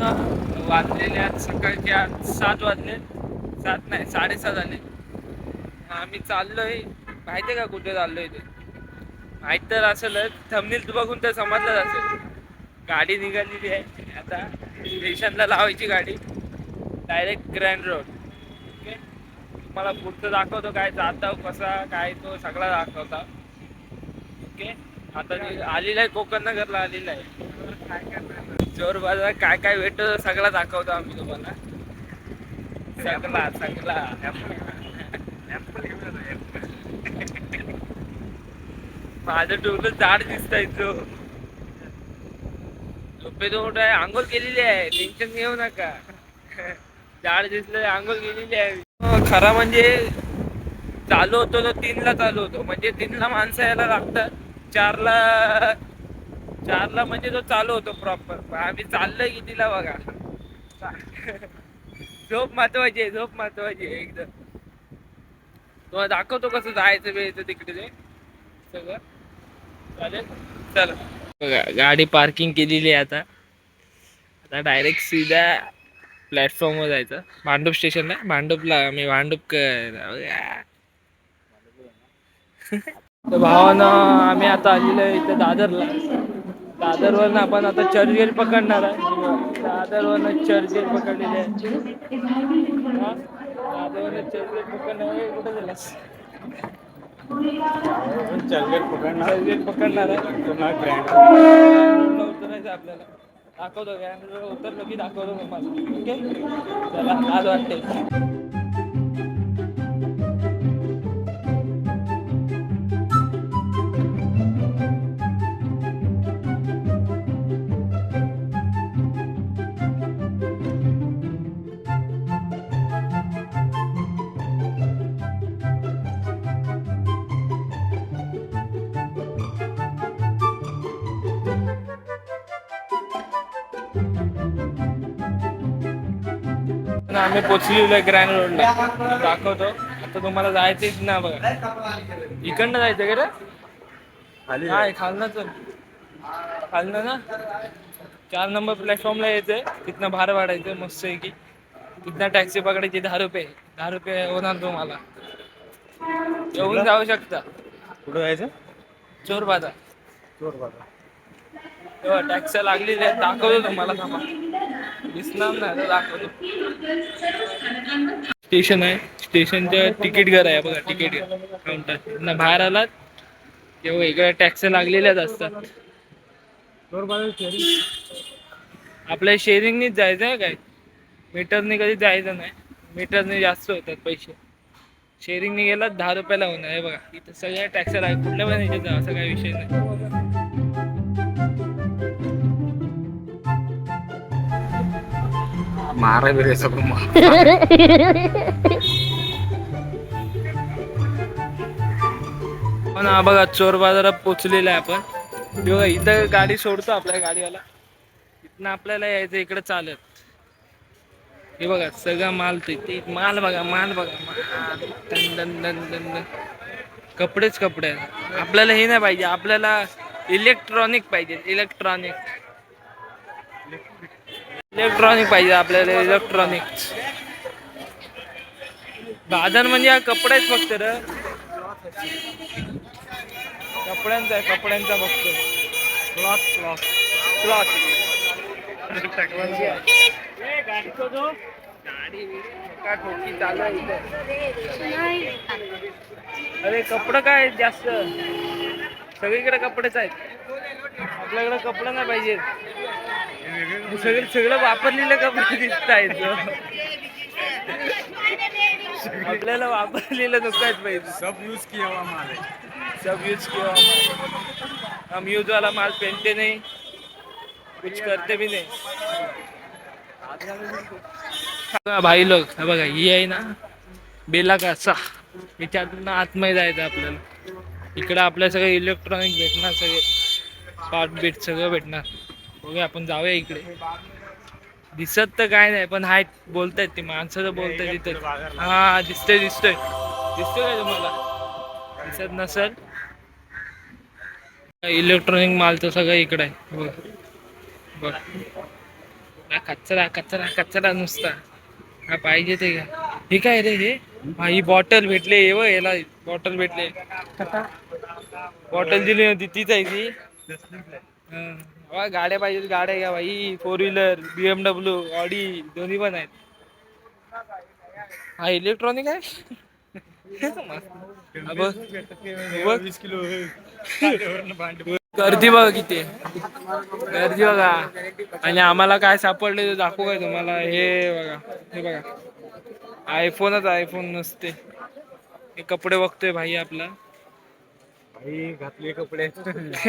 वाजलेले आज सकाळचे 7 वाजले. 7 नाही 7:30 झाले. आम्ही चाललोय. माहितीये का कुठे चाललोय ते? माहित तर असेलच, थंबनेल बघून तर समजलंच असेल. गाडी निघालेली आहे आता. स्टेशनला लावायची गाडी. Direct grand road. ओके, तुम्हाला पुढचं दाखवतो काय जाता कसा काय तो सगळा दाखवता. ओके, आता आलेला आहे कोकण नगरला आलेला आहे. चोर बाजार काय काय भेटतो सगळा दाखवतो आम्ही तुम्हाला. सगळा सगळा माझं डोकं जाड दिसतंय तो. झोपेतून उठाय आंघोळ केलेली आहे, टेन्शन घेऊ नका. जाड दिसलं आंघोळ केलेली आहे. खरा म्हणजे चालू होतो तो 3ला चालू होतो, म्हणजे 3ला माणसं यायला लागतात. 4ला म्हणजे तो चालू होतो प्रॉपर. आम्ही चाललोय कितीला बघा. झोप महत्वाची आहे, झोप महत्वाची आहे एकदम. तुम्हाला दाखवतो कसं जायचं वेळेचं तिकडे ते सगळं. चालेल, चला. बघा गाडी पार्किंग केलेली आहे. आता डायरेक्ट सीधा प्लॅटफॉर्मवर जायचं. भांडूप स्टेशन आहे, भांडूपला आम्ही भांडूप तर भावानं आम्ही आता आलेलो आहे इथं दादरला. दादरवरनं आपण आता चर्चगेट पकडणार आहे. दादरवरनं चर्चगेट पकडलेले आहे. दादरवरनं चर्चगेट पकडणार आहे. कुठं गेलास? चर्चगेट पकडणार आहे. ग्रँड उतरायचं आपल्याला. दाखवतो ग्रँड रोड उतरलो की दाखवतो तुम्हाला. ओके, चला आज वाटते. आम्ही पोचलेलो आहे ग्रँड रोडला. दाखवतो. आता तुम्हाला जायचंच ना बघा. इकडनं जायचं का रे? नाही, खालनं चल. खालनं ना 4 नंबर प्लॅटफॉर्मला यायचंय. तिथनं भाडं वाढायचं मस्त आहे की. तिथनं टॅक्सी पकडायची 10 रुपये. 10 रुपये होणार तुम्हाला. येऊन जाऊ शकता. कुठं जायचं? चोर बाजार. चोर बाजार. तेव्हा टॅक्सी लागलेली आहे. दाखवतो तुम्हाला. थांबा, दिसणार नाही तर दाखवतो. स्टेशन आहे. स्टेशनचं तिकीट घर आहे बघा. तिकीट काउंटर बाहेर आलात तेव्हा इकडे टॅक्सी लागलेल्याच असतात. चोर बाजार आपल्या शेअरिंगनीच जायचं आहे काय, मीटरने कधी जायचं नाही. मीटरने जास्त होतात पैसे. शेअरिंगने गेला 10 रुपयाला होणार आहे बघा. इथं सगळ्या टॅक्सी लाग कुठल्या पण ह्याच्यात जा, असं काही विषय नाही. मारा बिरे सगळं. पण हा बघा चोर बाजारात पोचलेला आहे आपण. बघा इथं गाडी सोडतो आपल्या गाडीवाला. इथनं आपल्याला यायचं इकडे चालत. हे बघा सगळा माल ते माल बघा. माल दन दन दन दन दन. कपडेच कपडे आहेत. आपल्याला हे नाही पाहिजे, आपल्याला इलेक्ट्रॉनिक पाहिजे. इलेक्ट्रॉनिक पाहिजे आपल्याला. इलेक्ट्रॉनिक बाजार म्हणजे हा कपडाच फक्त र. कपड्यांचा आहे, कपड्यांचा फक्त. Cloth cloth cloth. गाडी का ठोकी चालू आहे इथे. अरे कपडं काय जास्त, सगळीकडे कपडेच आहेत. आपल्याकडे कपडे नाही पाहिजे. सगळं वापरलेलं कपडे दिसत आहेत. आपल्याला वापरलेलं नुकताच पाहिजे. सब यूज किया हुआ माल है. सब यूज किया हुआ माल. हम यूज वाला माल पहनते नहीं, कुछ करते भी नहीं. भाई लोग बघा, ही आहे ना बेला कासा. याच्यातून आतमध्ये जायचं आपल्याला. इकडं आपल्या सगळं इलेक्ट्रॉनिक भेटणार, सगळे पार्ट बीट सगळं भेटणार. बघूया आपण जाऊया इकडे. दिसत तर काय नाही पण हाय बोलतायत ती माणसं तर बोलतायत तिथं. हा दिसतोय दिसतोय काय तुम्हाला? दिसत नसेल. इलेक्ट्रॉनिक माल तर सगळं इकडे आहे बघ. हा कचरा कचरा कचरा नुसता. हा पाहिजे ते का हे काय रे हे हा ही बॉटल भेटले याला बॉटल भेटले. बॉटल दिली होती तीच आहे ती. हा गाड्या पाहिजेत गाड्या घ्या भाई 4 व्हीलर BMW ऑडी दोन्ही पण आहेत. हा इलेक्ट्रॉनिक आहे. बघ 20 किलो गर्दी बघा किती आहे. गर्दी बघा आणि आम्हाला काय सापडले दाखवू काय तुम्हाला हे बघा हे बघा आयफोन नसते. हे कपडे बघतोय भाई आपला. भाई घातले कपडे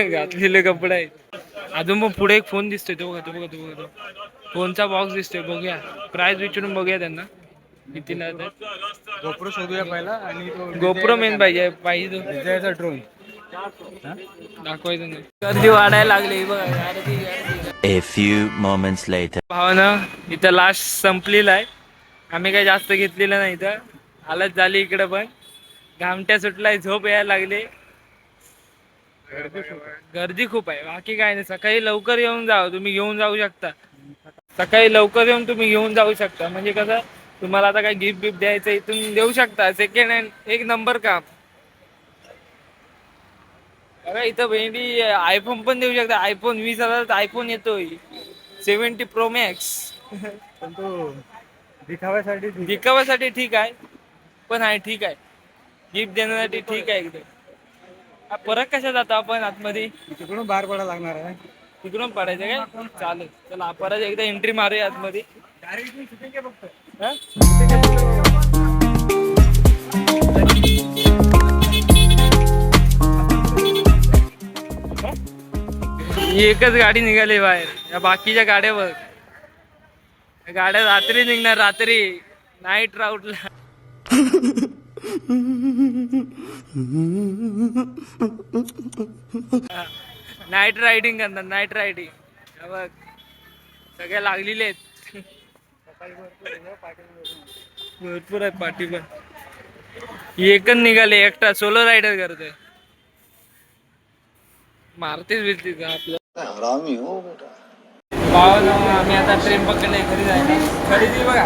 घातलेले कपडे आहेत. अजून पण पुढे एक फोन दिसतोय तो बघा फोनचा बॉक्स दिसतोय बघूया प्राइस विचारून बघूया त्यांना कितीला आहे. गोप्रो शोधूया पहिला आणि गोप्रो मेन पाहिजे विजयाचा ड्रोन दाखवायचं नाही. गर्दी वाढायला लागली बघा गर्दी. A few moments later. भावानं इथं लास्ट संपलेला आहे. आम्ही काही जास्त घेतलेलं नाही इथं हालत झाली इकडं पण घामट्या सुटलाय झोप यायला लागली. गर्दी खूप आहे बाकी काय नाही. सकाळी लवकर येऊन जावं तुम्ही घेऊन जाऊ शकता. सकाळी लवकर येऊन तुम्ही घेऊन जाऊ शकता म्हणजे कसं तुम्हाला आता काय गिफ्ट बिफ्ट द्यायचं इथून देऊ शकता. सेकंड हँड एक नंबर काम बघा इथं भेंडी आयफोन पण देऊ शकता. आयफोन 20,000 आयफोन येतोय 70 Pro Max. पण तो दिखाव्यासाठी ठीक आहे पण आहे ठीक आहे. गिफ्ट देण्यासाठी ठीक आहे एकदम. परत कशा जातो आपण आतमध्ये तिकडून बाहेर पडायला लागणार आहे. तिकडून पडायचं काय चालेल. चला परत एकदा एंट्री मारूया आतमध्ये. हा? ही एकच गाडी निघाली बाहेर. या बाकीच्या गाड्या बघ गाड्या रात्री निघणार रात्री नाईट राऊटला. नाईट रायडिंग करणार नाईट रायडिंग बघ सगळ्या लागलेले आहेत. भरपूर आहे पाठी पण. ही एकच निघाले एकटा सोलो रायडर करतोय. मारतीच भेटली का आपलं आम्ही आता ट्रेन पकडले घरी जायला. खरेदी बघा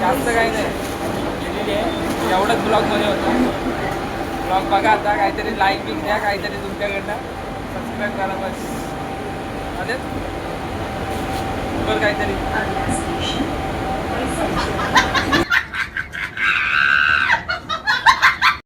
जास्त काही नाही केलेली आहे. एवढंच ब्लॉग मध्ये होता. ब्लॉग बघा आता काहीतरी लाईक बिक द्या काहीतरी तुमच्याकडनं सबस्क्राईब करा बस काहीतरी